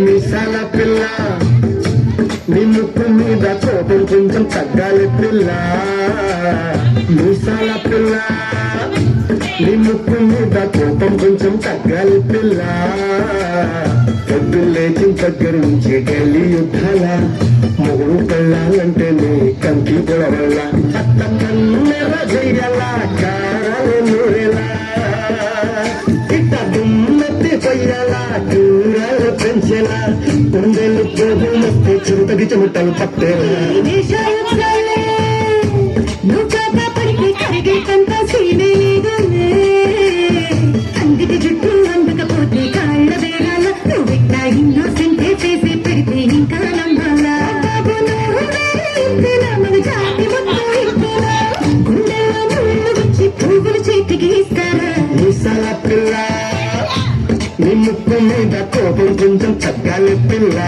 మీసాల పిల్ల నీ ముక్కు మీద కోపం కొంచెం తగ్గాలి పిల్ల. మీసాల పిల్ల నీ ముక్కు మీద కోపం కొంచెం తగ్గాలి పిల్ల. పొద్దు లేచిన దగ్గర నుంచి ఢిల్లీ యుద్ధాల మూడు పెళ్ళాలంటే నీ కంకి పొడవల్ల అత్త కన్నెర చెయ్యాల కారాలు నూరెలా ఇట్ట దుమ్మెత్తి పొయ్యాలా కూరలు పెంచేలా కుండెలు పోగు మొత్తం చురుతగి చెమటలు పట్టేలా. నువ్వు కాక పడితే కరిగేటంత సీనే లేదనే. అందుకే జుట్టు అందకపోతే కాళ్ళ వేళ నువ్విట్లా ఇన్నోసెంటే చేసి పెడితే ఇంకా నమ్మాలా. బాబు నువ్వు ఇంతేనా మన జాతి మొత్తం ఇంతేనా. గుండెల్లో ముళ్ళు వచ్చి పువ్వులు చేతికి ఇస్తారా. మీసాల పిల్ల నీ ముక్కు మీద కోపం కొంచెం తగ్గాలి పిల్ల.